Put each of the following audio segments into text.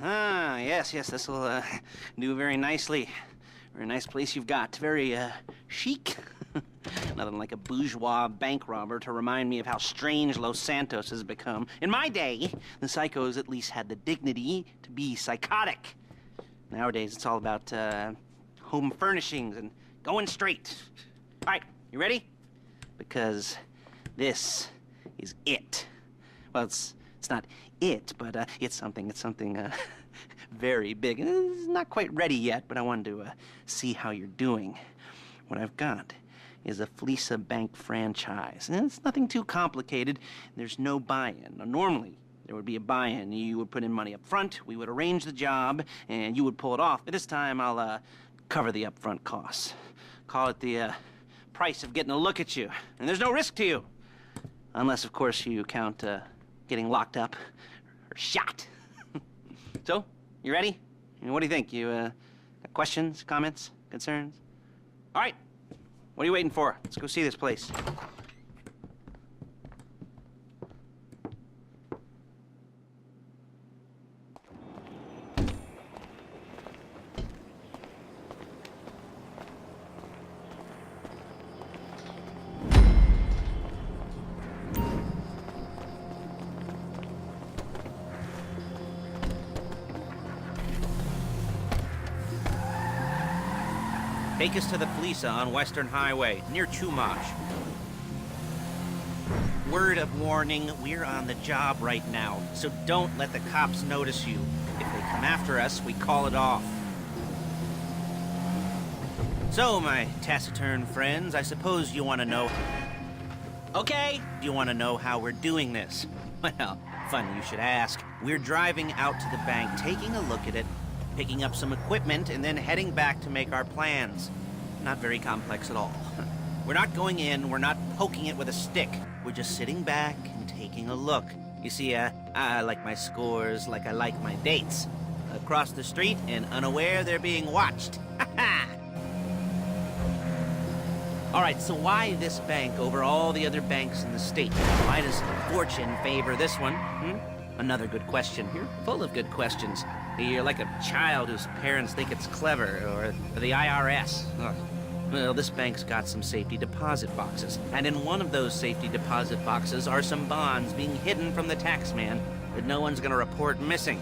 Ah, yes, this'll do very nicely. Very nice place you've got. Very chic. Nothing like a bourgeois bank robber to remind me of how strange Los Santos has become. In my day, the psychos at least had the dignity to be psychotic. Nowadays, it's all about home furnishings and going straight. All right, you ready? Because this is it. Well, it's not it, but it's something very big. It's not quite ready yet, but I wanted to see how you're doing. What I've got is a Fleeca Bank franchise. And it's nothing too complicated. There's no buy-in. Now, normally, there would be a buy-in. You would put in money up front, we would arrange the job, and you would pull it off. But this time, I'll cover the upfront costs. Call it the price of getting a look at you. And there's no risk to you. Unless, of course, you count getting locked up or shot. So, you ready? What do you think? You got questions, comments, concerns? All right. What are you waiting for? Let's go see this place. Take us to the Fleeca on Western Highway, near Chumash. Word of warning, we're on the job right now, so don't let the cops notice you. If they come after us, we call it off. So, my taciturn friends, I suppose you want to know... Okay, you want to know how we're doing this? Well, funny you should ask. We're driving out to the bank, taking a look at it, picking up some equipment, and then heading back to make our plans. Not very complex at all. We're not going in, we're not poking it with a stick. We're just sitting back and taking a look. You see, I like my scores like I like my dates. Across the street and unaware they're being watched. All right, so why this bank over all the other banks in the state? Why does fortune favor this one? Another good question. You're full of good questions. You're like a child whose parents think it's clever, or the IRS. Ugh. Well, this bank's got some safety deposit boxes, and in one of those safety deposit boxes are some bonds being hidden from the tax man that no one's gonna report missing.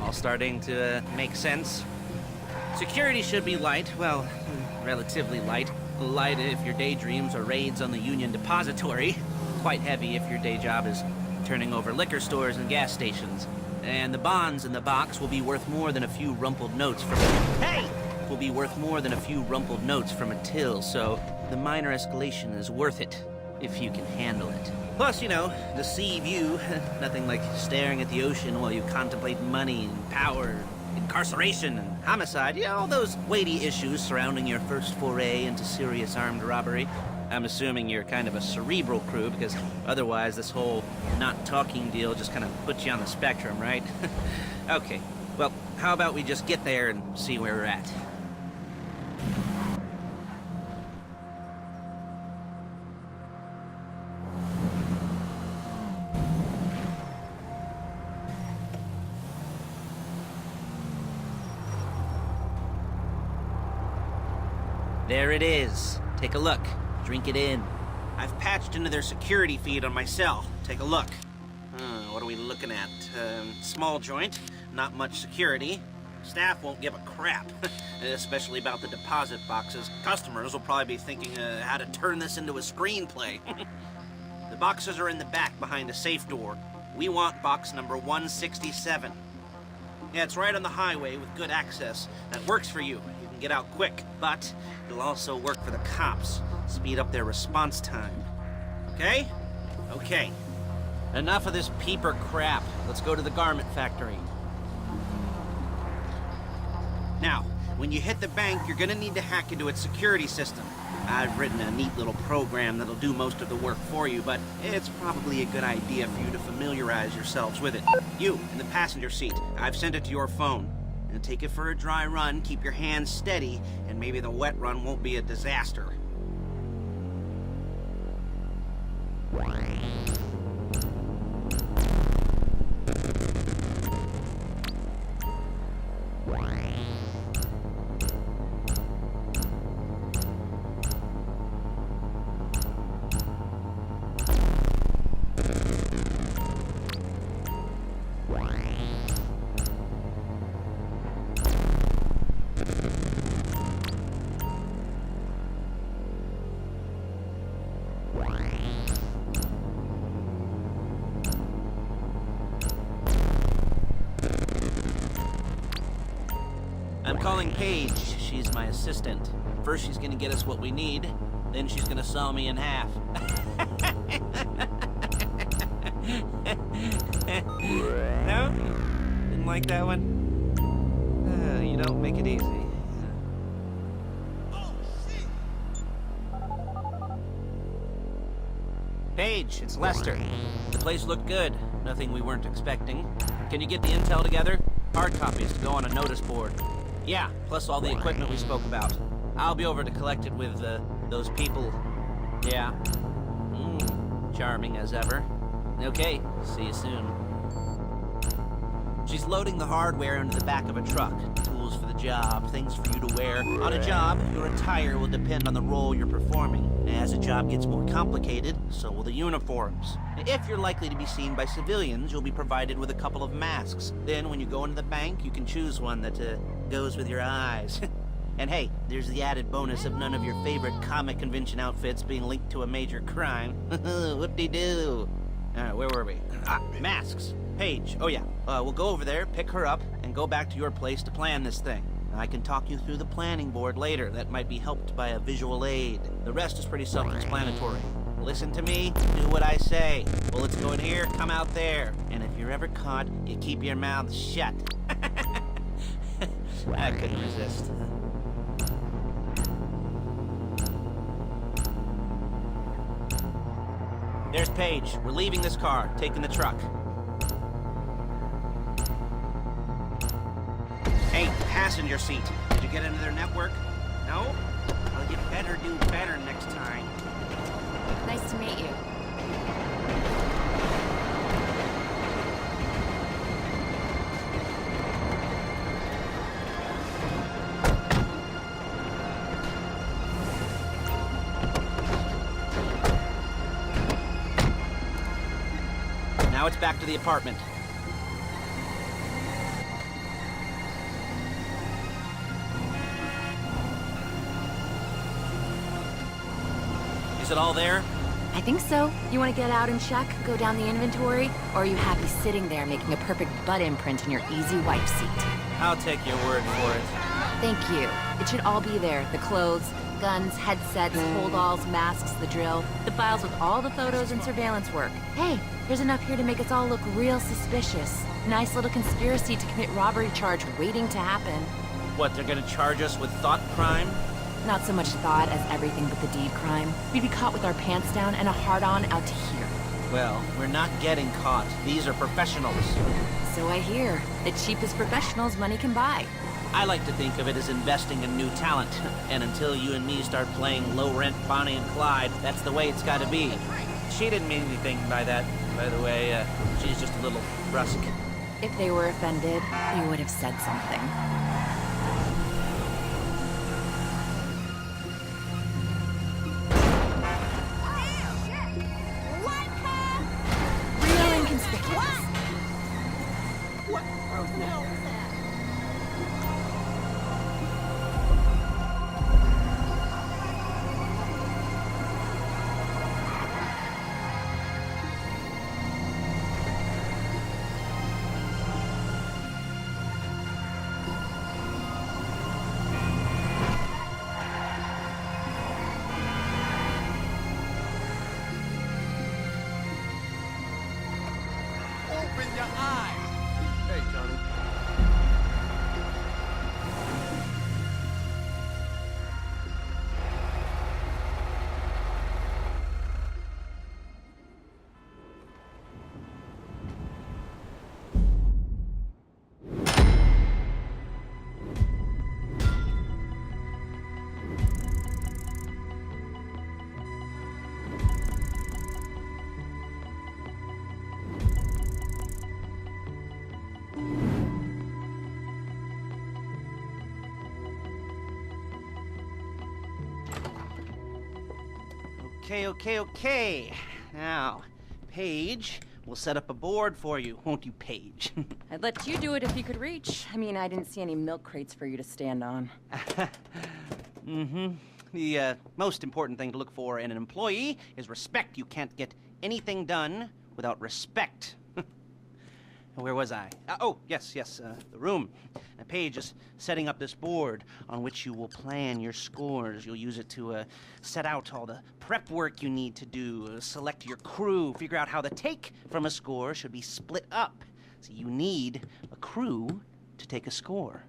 All starting to make sense. Security should be light, well, relatively light. Light if your daydreams are raids on the Union Depository. Quite heavy if your day job is turning over liquor stores and gas stations. And the bonds in the box will be worth more than a few rumpled notes from... Hey! Will be worth more than a few rumpled notes from a till, so the minor escalation is worth it, if you can handle it. Plus, you know, deceive you. Nothing like staring at the ocean while you contemplate money and power, incarceration and homicide. You know, all those weighty issues surrounding your first foray into serious armed robbery. I'm assuming you're kind of a cerebral crew, because otherwise this whole not talking deal just kind of puts you on the spectrum, right? Okay, well, how about we just get there and see where we're at? There it is. Take a look. Drink it in. I've patched into their security feed on my cell. Take a look. What are we looking at? Small joint, not much security. Staff won't give a crap, especially about the deposit boxes. Customers will probably be thinking how to turn this into a screenplay. The boxes are in the back behind a safe door. We want box number 167. Yeah, it's right on the highway with good access. That works for you. You can get out quick, but it'll also work for the cops. Speed up their response time. Okay? Okay. Enough of this peeper crap. Let's go to the garment factory. Now, when you hit the bank, you're gonna need to hack into its security system. I've written a neat little program that'll do most of the work for you, but it's probably a good idea for you to familiarize yourselves with it. You, in the passenger seat, I've sent it to your phone. And take it for a dry run, keep your hands steady, and maybe the wet run won't be a disaster. I'm calling Paige. She's my assistant. First she's gonna get us what we need, then she's gonna saw me in half. No? Didn't like that one? You don't make it easy. Paige, it's Lester. The place looked good. Nothing we weren't expecting. Can you get the intel together? Hard copies to go on a notice board. Yeah, plus all the equipment we spoke about. I'll be over to collect it with, those people. Yeah. Charming as ever. Okay, see you soon. She's loading the hardware into the back of a truck. Tools for the job, things for you to wear. On a job, your attire will depend on the role you're performing. As the job gets more complicated, so will the uniforms. If you're likely to be seen by civilians, you'll be provided with a couple of masks. Then when you go into the bank, you can choose one that goes with your eyes. And hey, there's the added bonus of none of your favorite comic convention outfits being linked to a major crime. Whoop-de-doo. Alright, where were we? Masks. Paige. Oh yeah, we'll go over there, pick her up, and go back to your place to plan this thing. I can talk you through the planning board later. That might be helped by a visual aid. The rest is pretty self-explanatory. Listen to me, do what I say. Bullets go in here, come out there. And if you're ever caught, you keep your mouth shut. I couldn't resist. There's Paige. We're leaving this car, taking the truck. Hey, passenger seat. Did you get into their network? No? Well, you better do better next time. Nice to meet you. Now it's back to the apartment. Is it all there? I think so. You want to get out and check, go down the inventory, or are you happy sitting there making a perfect butt imprint in your easy wipe seat? I'll take your word for it. Thank you. It should all be there. The clothes, guns, headsets, holdalls, masks, the drill, the files with all the photos and surveillance work. Hey, there's enough here to make us all look real suspicious. Nice little conspiracy to commit robbery charge waiting to happen. What, they're gonna charge us with thought crime? Not so much thought as everything but the deed crime. We'd be caught with our pants down and a hard-on out to here. Well, we're not getting caught. These are professionals. So I hear. The cheapest professionals money can buy. I like to think of it as investing in new talent. And until you and me start playing low-rent Bonnie and Clyde, that's the way it's gotta be. She didn't mean anything by that, by the way. She's just a little brusque. If they were offended, you would have said something. Real inconspicuous. What the hell is that? Open your eyes! Hey, Johnny. Okay. Now, Paige, we'll set up a board for you, won't you, Paige? I'd let you do it if you could reach. I mean, I didn't see any milk crates for you to stand on. The most important thing to look for in an employee is respect. You can't get anything done without respect. Where was I? Yes, the room. Paige is setting up this board on which you will plan your scores. You'll use it to set out all the prep work you need to do, select your crew, figure out how the take from a score should be split up. So you need a crew to take a score.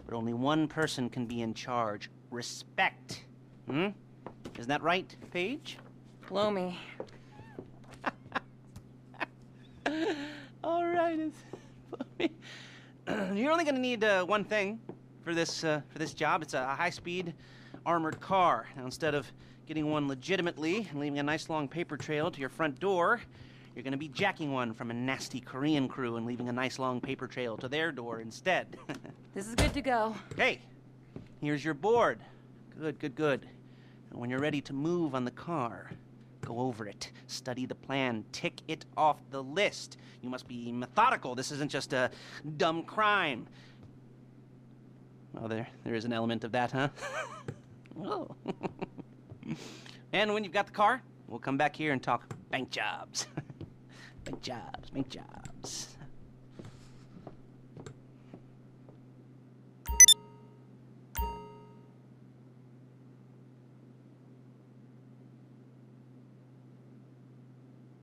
But only one person can be in charge. Respect. Isn't that right, Paige? Blow me. All right. You're only gonna need one thing for this job. It's a high-speed armored car. Now, instead of getting one legitimately and leaving a nice long paper trail to your front door, you're gonna be jacking one from a nasty Korean crew and leaving a nice long paper trail to their door instead. This is good to go. Hey, here's your board. Good. And when you're ready to move on the car, go over it, study the plan, tick it off the list. You must be methodical. This isn't just a dumb crime. Oh, there is an element of that, huh? Oh. And when you've got the car, we'll come back here and talk bank jobs. Bank jobs.